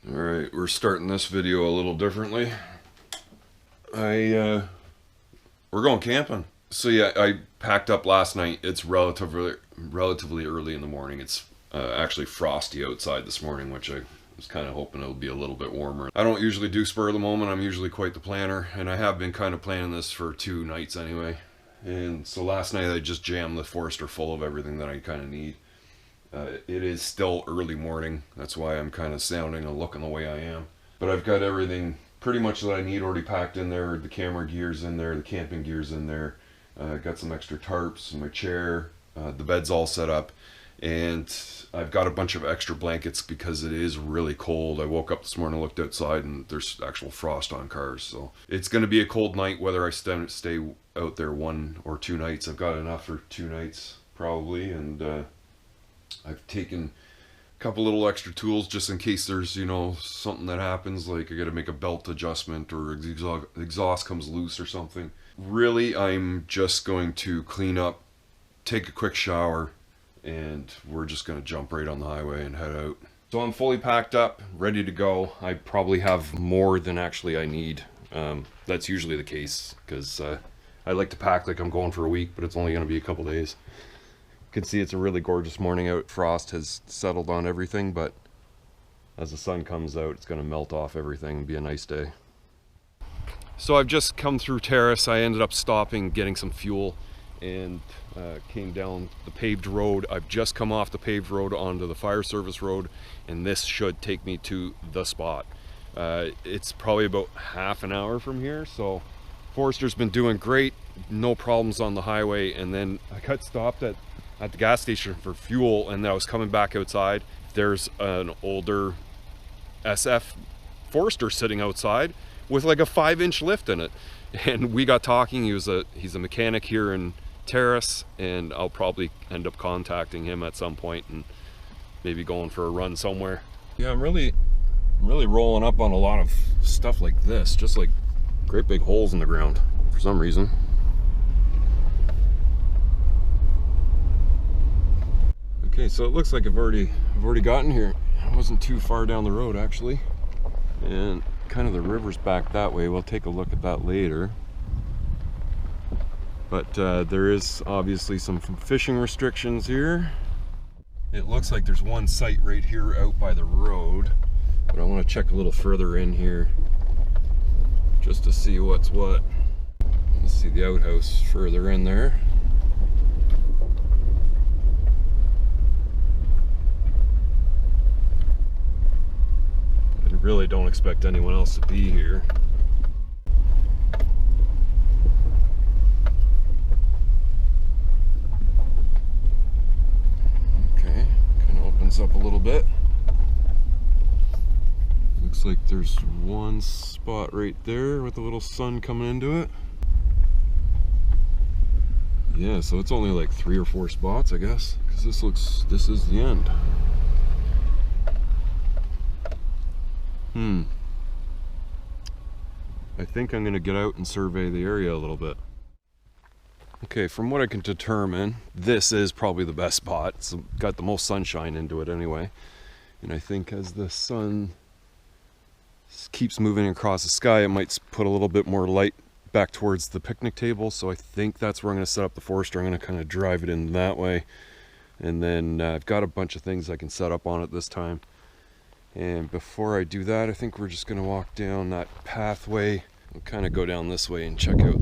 Alright, we're starting this video a little differently. We're going camping. So yeah, I packed up last night. It's relatively early in the morning. It's actually frosty outside this morning, which I was kind of hoping it'll be a little bit warmer. I don't usually do spur of the moment. I'm usually quite the planner, and I have been kind of planning this for 2 nights anyway. And so last night I just jammed the Forester full of everything that I kind of need. It is still early morning. That's why I'm kind of sounding and looking the way I am. But I've got everything pretty much that I need already packed in there. The camera gear's in there, the camping gear's in there. Got some extra tarps, my chair, the bed's all set up. And I've got a bunch of extra blankets because it is really cold. I woke up this morning, looked outside, and there's actual frost on cars. So it's going to be a cold night whether I stay out there 1 or 2 nights. I've got enough for 2 nights probably, and I've taken a couple little extra tools just in case there's, something that happens, like I gotta make a belt adjustment or exhaust comes loose or something. Really, I'm just going to clean up, take a quick shower, and we're just gonna jump right on the highway and head out. So I'm fully packed up, ready to go. I probably have more than actually I need. That's usually the case, because I like to pack like I'm going for a week, but it's only gonna be a couple days. You can see it's a really gorgeous morning out. Frost has settled on everything, but as the sun comes out, it's going to melt off everything and be a nice day. So I've just come through Terrace. I ended up stopping, getting some fuel, and came down the paved road. I've just come off the paved road onto the fire service road, and this should take me to the spot. It's probably about half an hour from here, so Forester's been doing great. No problems on the highway. And then I got stopped at the gas station for fuel, and then I was coming back outside. There's an older SF Forester sitting outside with like a 5-inch lift in it, and we got talking. He's a mechanic here in Terrace, and I'll probably end up contacting him at some point and maybe going for a run somewhere. Yeah, I'm really rolling up on a lot of stuff like this, just like great big holes in the ground for some reason. Okay, so it looks like I've already gotten here. I wasn't too far down the road actually, and kind of the river's back that way. We'll take a look at that later. But there is obviously some fishing restrictions here. It looks like there's one site right here out by the road, but I want to check a little further in here just to see what's what. Let's see the outhouse further in there. Really don't expect anyone else to be here. Okay, kind of opens up a little bit. Looks like there's one spot right there with a little sun coming into it. Yeah, so it's only like 3 or 4 spots, I guess, because this is the end. I think I'm going to get out and survey the area a little bit. Okay, from what I can determine, this is probably the best spot. It's got the most sunshine into it anyway. And I think as the sun keeps moving across the sky, it might put a little bit more light back towards the picnic table. So I think that's where I'm going to set up the Forester. I'm going to kind of drive it in that way. And then I've got a bunch of things I can set up on it this time. And before I do that, I think we're just going to walk down that pathway. We'll kind of go down this way and check out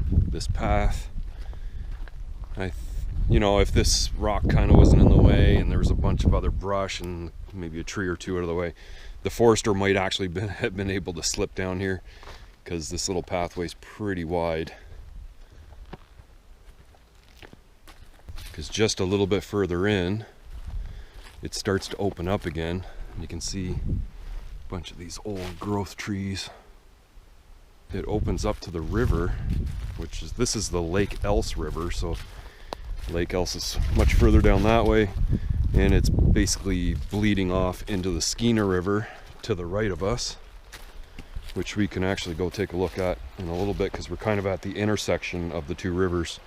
this path. If this rock kind of wasn't in the way and there was a bunch of other brush and maybe a tree or 2 out of the way, the Forester might actually have been able to slip down here, because this little pathway is pretty wide. Because just a little bit further in, it starts to open up again. You can see a bunch of these old growth trees. It opens up to the river, this is the Lakelse River, so Lakelse is much further down that way, and it's basically bleeding off into the Skeena River to the right of us, which we can actually go take a look at in a little bit, because we're kind of at the intersection of the 2 rivers.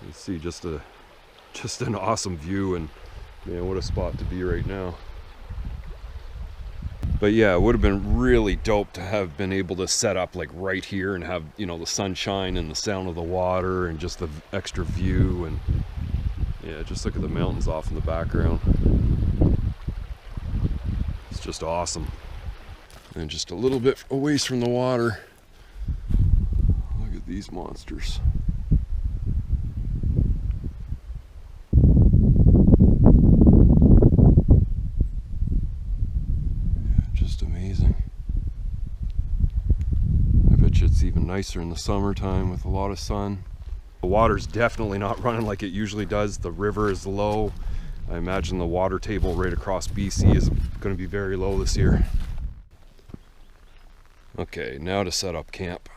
You see just an awesome view, and Man, what a spot to be right now. But yeah, it would have been really dope to have been able to set up like right here and have, you know, the sunshine and the sound of the water and just the extra view. And yeah, just look at the mountains off in the background. It's just awesome. And just a little bit away from the water, look at these monsters. Just amazing. I bet you it's even nicer in the summertime with a lot of sun. The water's definitely not running like it usually does. The river is low. I imagine the water table right across BC is going to be very low this year. Okay, now to set up camp.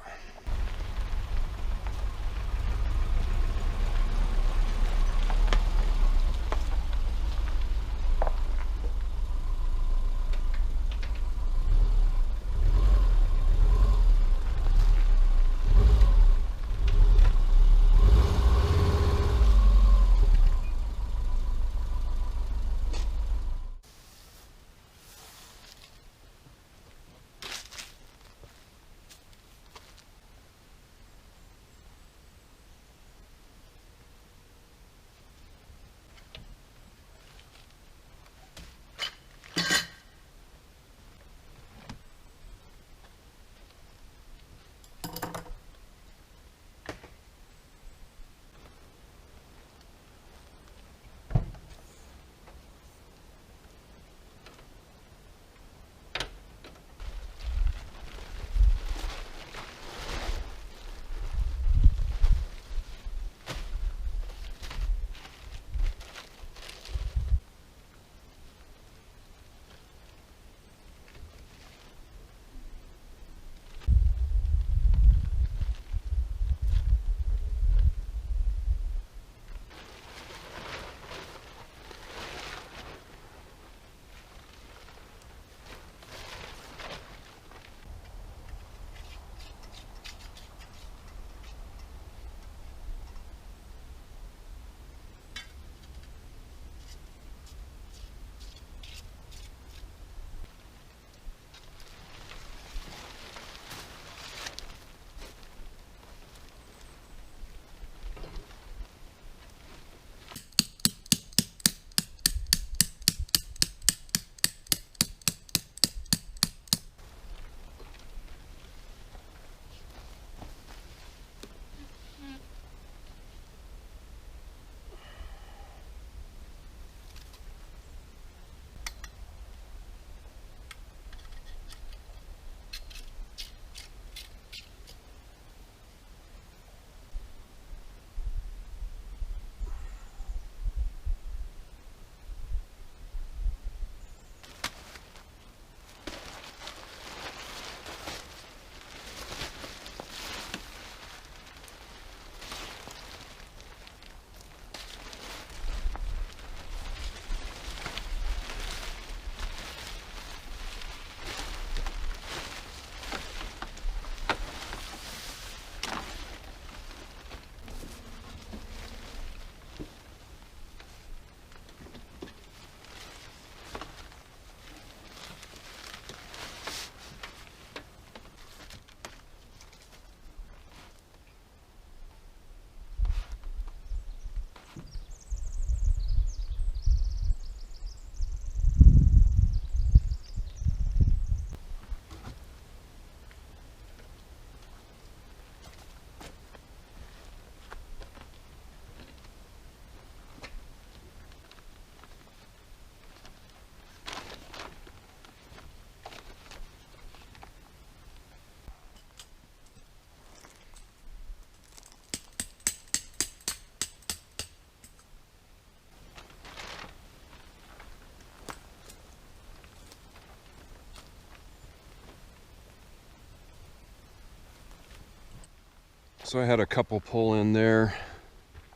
So I had a couple pull in there.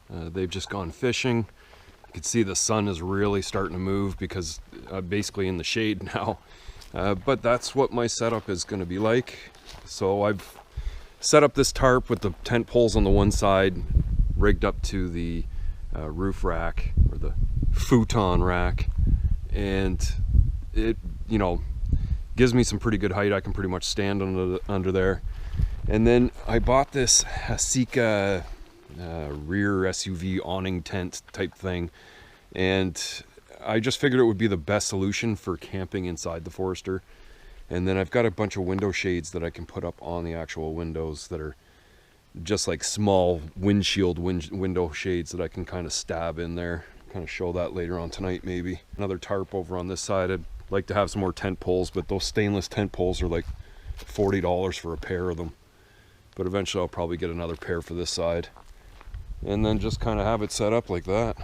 They've just gone fishing. You can see the sun is really starting to move because I'm basically in the shade now. But that's what my setup is going to be like. So I've set up this tarp with the tent poles on the one side, rigged up to the roof rack or the futon rack, and it, you know, gives me some pretty good height. I can pretty much stand under there. And then I bought this Hasika rear SUV awning tent type thing, and I just figured it would be the best solution for camping inside the Forester. And then I've got a bunch of window shades that I can put up on the actual windows that are just like small windshield window shades that I can kind of stab in there. Kind of show that later on tonight maybe. Another tarp over on this side. I'd like to have some more tent poles, but those stainless tent poles are like $40 for a pair of them. But eventually I'll probably get another pair for this side. And then just kind of have it set up like that.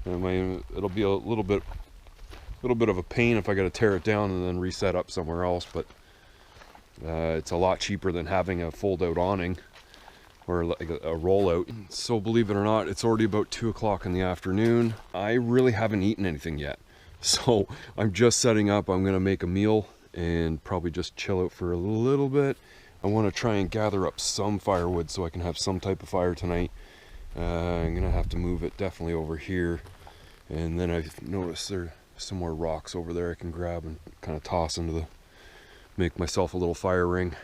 And it'll be a little bit of a pain if I got to tear it down and then reset up somewhere else, but it's a lot cheaper than having a fold-out awning or like a rollout. So believe it or not, it's already about 2 o'clock in the afternoon. I really haven't eaten anything yet, so I'm just setting up. I'm gonna make a meal and probably just chill out for a little bit. I want to try and gather up some firewood so I can have some type of fire tonight. I'm gonna have to move it definitely over here, and then I've noticed there's some more rocks over there I can grab and kind of toss into make myself a little fire ring.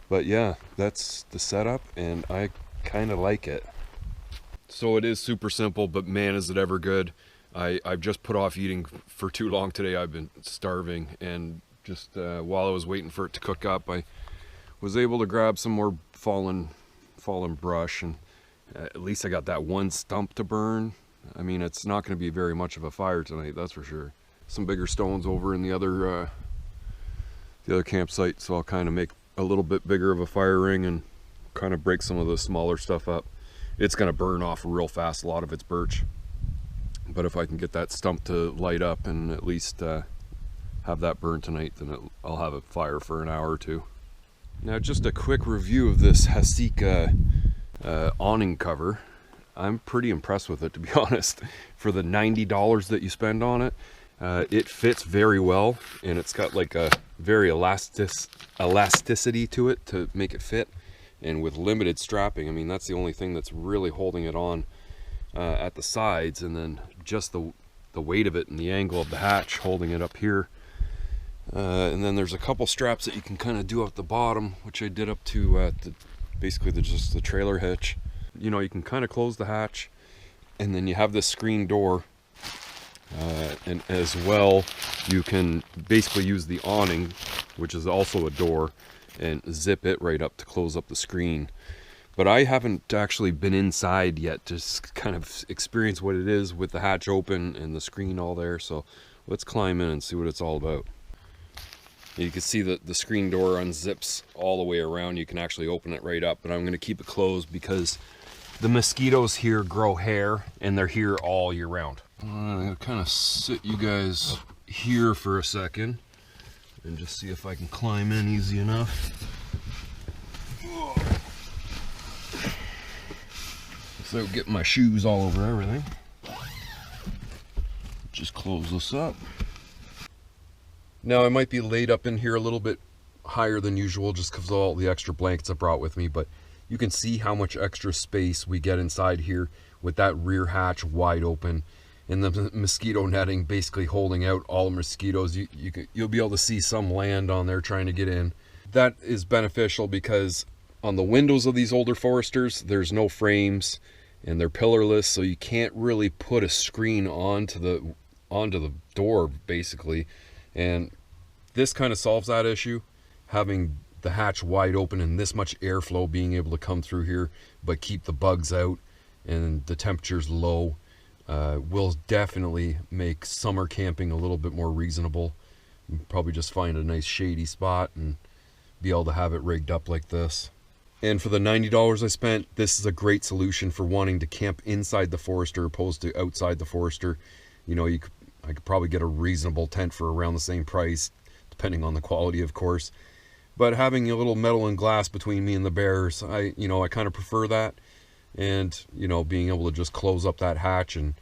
But yeah, that's the setup, and I kind of like it. So it is super simple, but man, is it ever good. I've just put off eating for too long today. I've been starving, and just while I was waiting for it to cook up, I was able to grab some more fallen brush, and at least I got that one stump to burn. I mean, it's not going to be very much of a fire tonight, that's for sure. Some bigger stones over in the other campsite, so I'll kind of make a little bit bigger of a fire ring and kind of break some of the smaller stuff up. It's going to burn off real fast. A lot of it's birch, but if I can get that stump to light up and at least have that burn tonight, then I'll have a fire for an hour or two. Now, just a quick review of this Hasika awning cover. I'm pretty impressed with it, to be honest. For the $90 that you spend on it, it fits very well, and it's got like a very elasticity to it to make it fit, and with limited strapping. I mean, that's the only thing that's really holding it on at the sides, and then just the weight of it and the angle of the hatch holding it up here. And then there's a couple straps that you can kind of do up the bottom, which I did up to basically just the trailer hitch. You know, you can kind of close the hatch, and then you have this screen door, and as well you can basically use the awning, which is also a door, and zip it right up to close up the screen. But I haven't actually been inside yet to kind of experience what it is with the hatch open and the screen all there, so let's climb in and see what it's all about. You can see that the screen door unzips all the way around. You can actually open it right up, but I'm going to keep it closed because the mosquitoes here grow hair, and they're here all year round. I'm going to kind of sit you guys here for a second and just see if I can climb in easy enough. Without getting my shoes all over everything. Just close this up. Now, I might be laid up in here a little bit higher than usual just because of all the extra blankets I brought with me, but you can see how much extra space we get inside here with that rear hatch wide open and the mosquito netting basically holding out all the mosquitoes. You'll be able to see some land on there trying to get in. That is beneficial because on the windows of these older Foresters, there's no frames and they're pillarless, so you can't really put a screen onto the door basically. And this kind of solves that issue, having the hatch wide open and this much airflow being able to come through here, but keep the bugs out and the temperatures low, will definitely make summer camping a little bit more reasonable. You can probably just find a nice shady spot and be able to have it rigged up like this. And for the $90 I spent, this is a great solution for wanting to camp inside the Forester opposed to outside the Forester. You know, I could probably get a reasonable tent for around the same price, depending on the quality, of course. But having a little metal and glass between me and the bears, I kind of prefer that. And, you know, being able to just close up that hatch and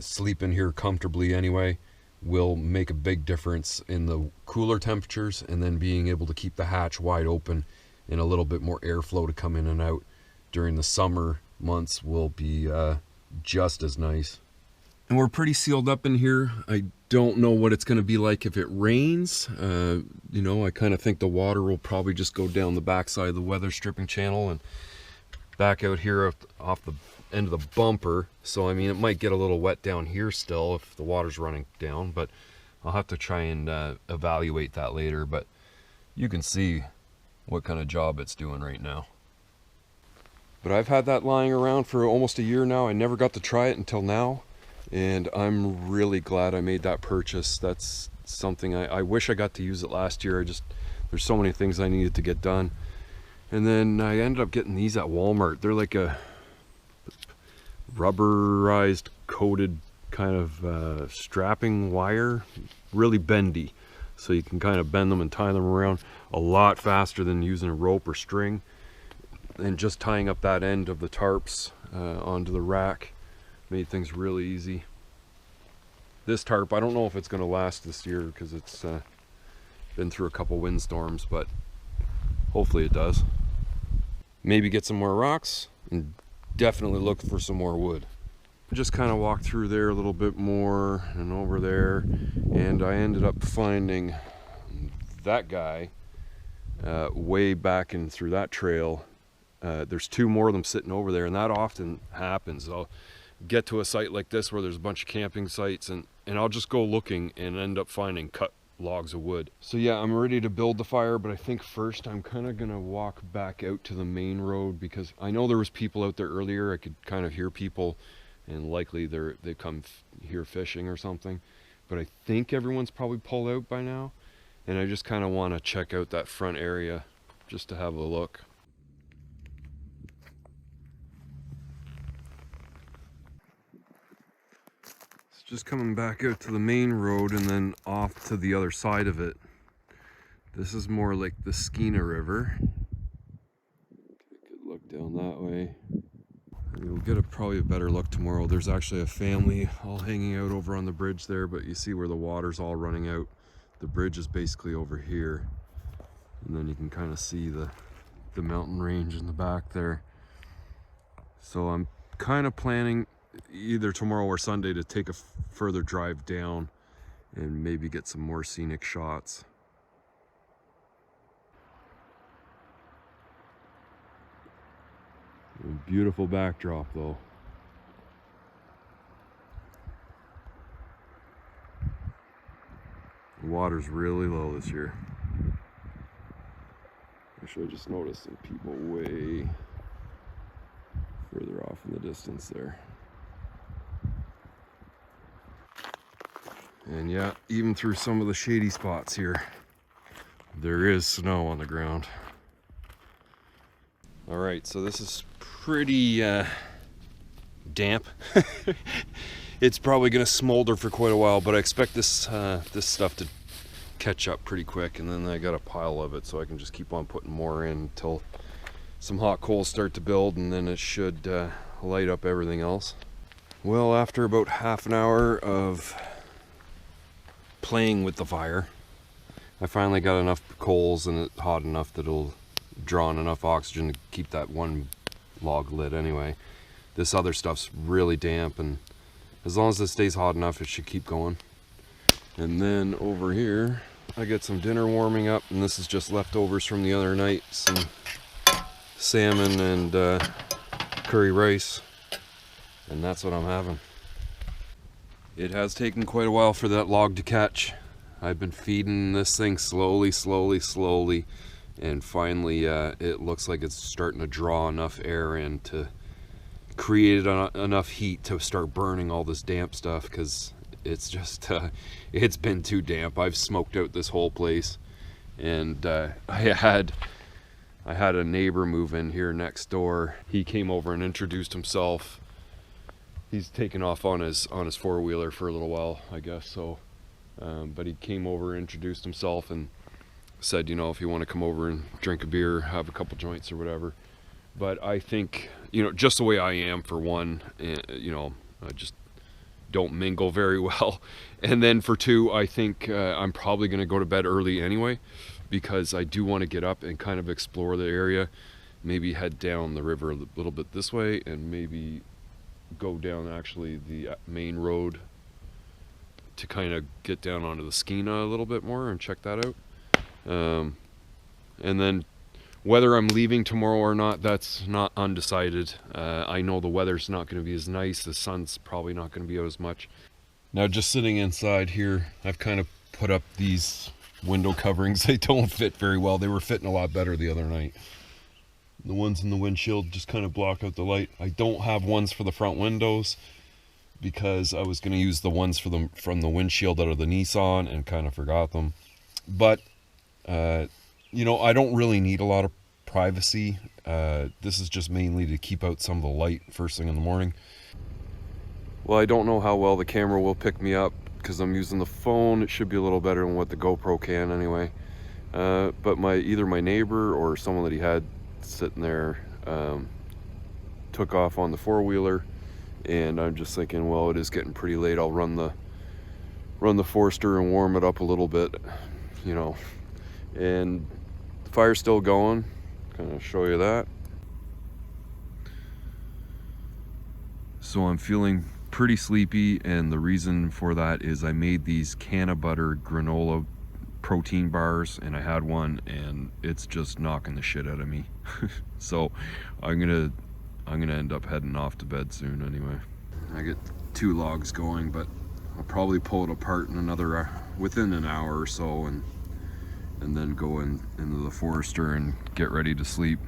sleep in here comfortably anyway will make a big difference in the cooler temperatures, and then being able to keep the hatch wide open and a little bit more airflow to come in and out during the summer months will be just as nice. And we're pretty sealed up in here. I don't know what it's going to be like if it rains. You know, I kind of think the water will probably just go down the backside of the weather stripping channel and back out here off the end of the bumper. So I mean, it might get a little wet down here still if the water's running down, but I'll have to try and evaluate that later. But you can see what kind of job it's doing right now. But I've had that lying around for almost a year now. I never got to try it until now, and I'm really glad I made that purchase. That's something I wish I got to use it last year. There's so many things I needed to get done. And then I ended up getting these at Walmart. They're like a rubberized coated kind of strapping wire, really bendy, so you can kind of bend them and tie them around a lot faster than using a rope or string. And just tying up that end of the tarps onto the rack made things really easy. This tarp, I don't know if it's going to last this year because it's been through a couple windstorms, but hopefully it does. Maybe get some more rocks and definitely look for some more wood. Just kind of walked through there a little bit more and over there, and I ended up finding that guy way back in through that trail. There's two more of them sitting over there, and that often happens. I'll get to a site like this where there's a bunch of camping sites, and I'll just go looking and end up finding cut logs of wood. So yeah, I'm ready to build the fire, but I think first I'm kind of gonna walk back out to the main road because I know there was people out there earlier. I could kind of hear people, and likely they come here fishing or something, but I think everyone's probably pulled out by now, and I just kind of want to check out that front area just to have a look. Just coming back out to the main road and then off to the other side of it. This is more like the Skeena River. Take a good look down that way. We'll get probably a better look tomorrow. There's actually a family all hanging out over on the bridge there, but you see where the water's all running out. The bridge is basically over here. And then you can kind of see the mountain range in the back there. So I'm kind of planning either tomorrow or Sunday to take a further drive down and maybe get some more scenic shots. A beautiful backdrop though. The water's really low this year. Actually, I just noticed some people way further off in the distance there. And yeah, even through some of the shady spots here, there is snow on the ground. All right, so this is pretty damp. It's probably gonna smolder for quite a while, but I expect this stuff to catch up pretty quick, and then I got a pile of it, so I can just keep on putting more in until some hot coals start to build, and then it should light up everything else. Well, after about half an hour of playing with the fire, I finally got enough coals and it's hot enough that it'll draw in enough oxygen to keep that one log lit anyway. This other stuff's really damp, and as long as it stays hot enough, it should keep going. And then over here, I get some dinner warming up, and this is just leftovers from the other night. Some salmon and curry rice, and that's what I'm having. It has taken quite a while for that log to catch. I've been feeding this thing slowly, and finally it looks like it's starting to draw enough air in to create enough heat to start burning all this damp stuff, because it's just it's been too damp. I've smoked out this whole place, and I had a neighbor move in here next door. He came over and introduced himself. He's taken off on his four-wheeler for a little while, I guess, so but he came over, introduced himself, and said, you know, if you want to come over and drink a beer, have a couple joints or whatever. But I think, you know, just the way I am, for one, you know, I just don't mingle very well, and then for two, I think I'm probably going to go to bed early anyway, because I do want to get up and kind of explore the area, maybe head down the river a little bit this way, and maybe go down actually the main road to kind of get down onto the Skeena a little bit more and check that out. And then whether I'm leaving tomorrow or not, that's not undecided. I know the weather's not going to be as nice. The sun's probably not going to be out as much. Now, just sitting inside here, I've kind of put up these window coverings. They don't fit very well. They were fitting a lot better the other night. The ones in the windshield just kind of block out the light. I don't have ones for the front windows because I was going to use the ones from the windshield out of the Nissan and kind of forgot them. But you know, I don't really need a lot of privacy. This is just mainly to keep out some of the light first thing in the morning. Well, I don't know how well the camera will pick me up because I'm using the phone. It should be a little better than what the GoPro can anyway. But either my neighbor or someone that he had sitting there took off on the four-wheeler, and I'm just thinking, well, it is getting pretty late. I'll run the Forester and warm it up a little bit, you know. And the fire's still going. Kind of show you that. So I'm feeling pretty sleepy, and the reason for that is I made these can of butter granola protein bars, and I had one and it's just knocking the shit out of me. So I'm gonna end up heading off to bed soon anyway. I get 2 logs going, but I'll probably pull it apart in within an hour or so, and then go into the Forester and get ready to sleep.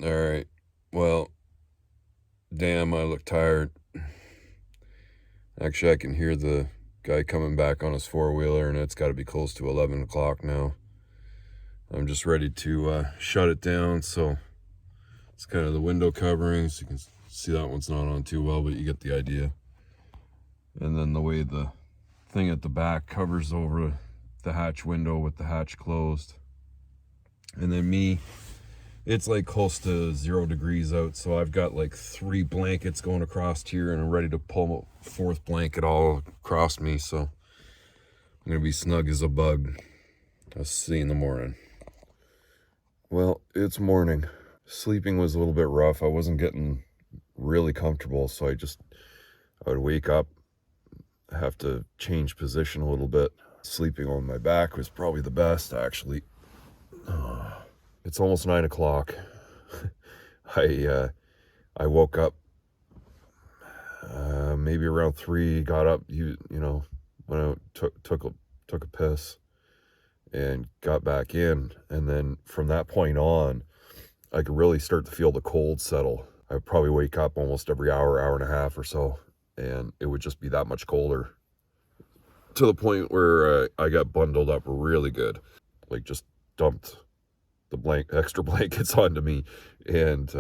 All right, well, damn, I look tired. Actually, I can hear the guy coming back on his four-wheeler, and it's got to be close to 11 o'clock now. I'm just ready to shut it down, so it's kind of the window coverings. You can see that one's not on too well, but you get the idea. And then the way the thing at the back covers over the hatch window with the hatch closed. And then it's like close to 0 degrees out, so I've got like 3 blankets going across here, and I'm ready to pull a 4th blanket all across me, so I'm gonna be snug as a bug. I'll see you in the morning. Well, it's morning. Sleeping was a little bit rough. I wasn't getting really comfortable, so I would wake up, have to change position a little bit. Sleeping on my back was probably the best, actually. It's almost 9 o'clock. I woke up maybe around 3, got up, you know, went out, took a piss, and got back in. And then from that point on, I could really start to feel the cold settle. I would probably wake up almost every hour and a half or so, and it would just be that much colder, to the point where I got bundled up really good. Like, just dumped the extra blankets onto me, and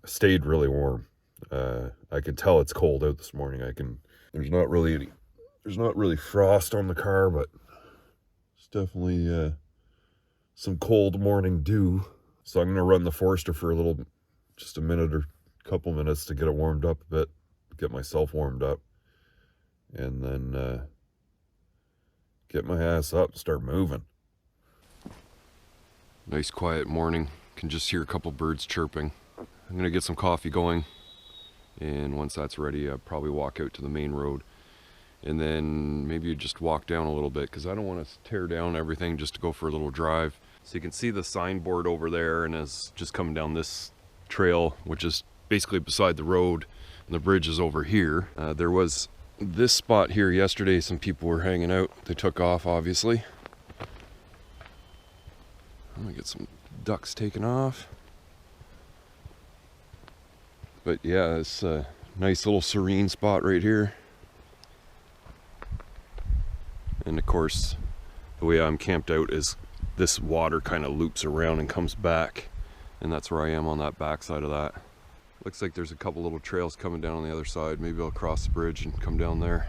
stayed really warm. I can tell it's cold out this morning. There's not really frost on the car, but it's definitely some cold morning dew. So I'm gonna run the Forester for just a minute or couple minutes to get it warmed up a bit, get myself warmed up, and then get my ass up and start moving. Nice quiet morning. Can just hear a couple birds chirping. I'm gonna get some coffee going, and once that's ready, I'll probably walk out to the main road, and then maybe just walk down a little bit, because I don't want to tear down everything just to go for a little drive. So you can see the signboard over there, and it's just coming down this trail, which is basically beside the road, and the bridge is over here. There was this spot here yesterday. Some people were hanging out. They took off, obviously. I'm gonna get some ducks taken off. But yeah, it's a nice little serene spot right here. And of course, the way I'm camped out is this water kind of loops around and comes back, and that's where I am on that back side of that. Looks like there's a couple little trails coming down on the other side. Maybe I'll cross the bridge and come down there.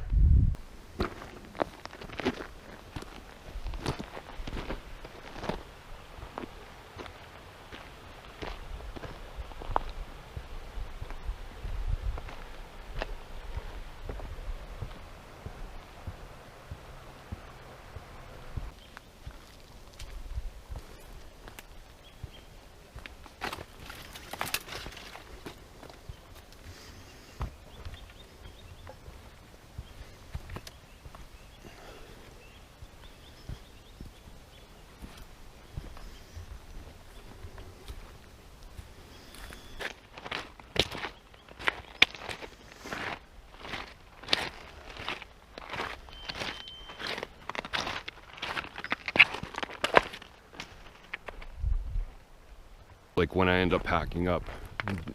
like when I end up packing up.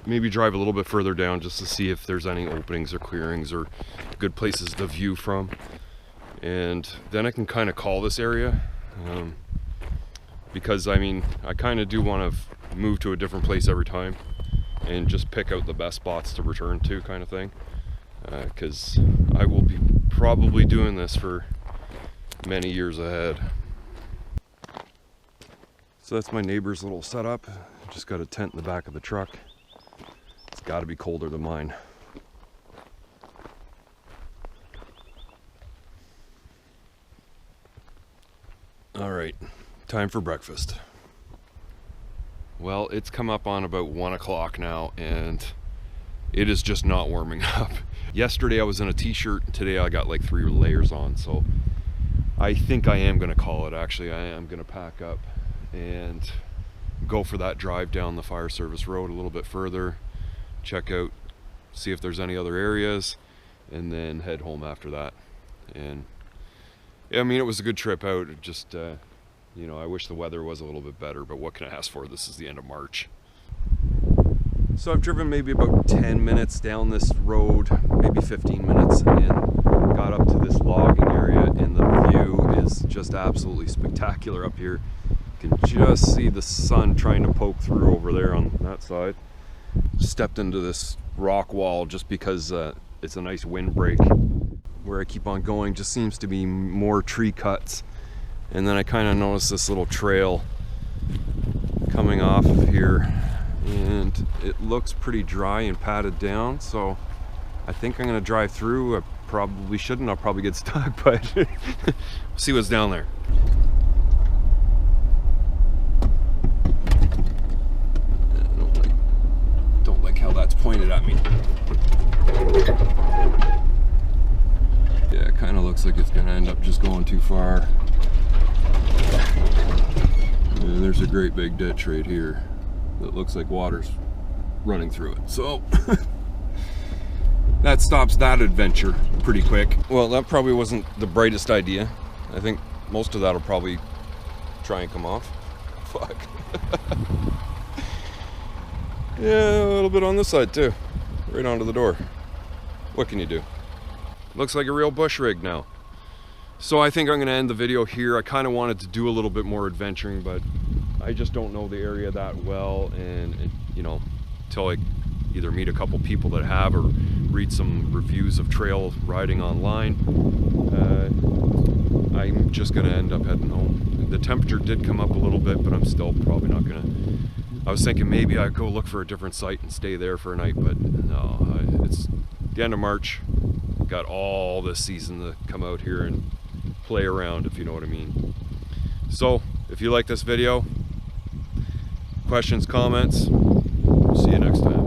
Maybe drive a little bit further down just to see if there's any openings or clearings or good places to view from. And then I can kind of call this area. Because I mean, I kind of do want to move to a different place every time and just pick out the best spots to return to, kind of thing. Because I will be probably doing this for many years ahead. So that's my neighbor's little setup. Just got a tent in the back of the truck. It's got to be colder than mine. All right, time for breakfast. Well, it's come up on about 1 o'clock now, and it is just not warming up. Yesterday I was in a t-shirt, today I got like 3 layers on, so I think I am gonna call it. Actually, I am gonna pack up and go for that drive down the fire service road a little bit further, check out, see if there's any other areas, and then head home after that. And yeah, I mean, it was a good trip out. It just, you know, I wish the weather was a little bit better, but what can I ask for? This is the end of March. So I've driven maybe about 10 minutes down this road, maybe 15 minutes, and got up to this logging area, and the view is just absolutely spectacular up here. You can just see the sun trying to poke through over there on that side. Stepped into this rock wall just because it's a nice windbreak. Where I keep on going just seems to be more tree cuts, and then I kind of noticed this little trail coming off of here, and it looks pretty dry and padded down, so I think I'm gonna drive through. I probably shouldn't, I'll probably get stuck, but see what's down there. I don't like how that's pointed at me. Yeah, it kind of looks like it's gonna end up just going too far. And there's a great big ditch right here that looks like water's running through it. So that stops that adventure pretty quick. Well, that probably wasn't the brightest idea. I think most of that'll probably try and come off. Fuck. Yeah, a little bit on this side too. Right onto the door. What can you do? Looks like a real bush rig now. So I think I'm gonna end the video here. I kind of wanted to do a little bit more adventuring, but I just don't know the area that well, and you know, until I either meet a couple people that have or read some reviews of trail riding online, I'm just gonna end up heading home. The temperature did come up a little bit, but I'm still probably not gonna. I was thinking maybe I'd go look for a different site and stay there for a night, but no, it's the end of March. Got all this season to come out here and play around, if you know what I mean. So if you like this video, questions, comments, see you next time.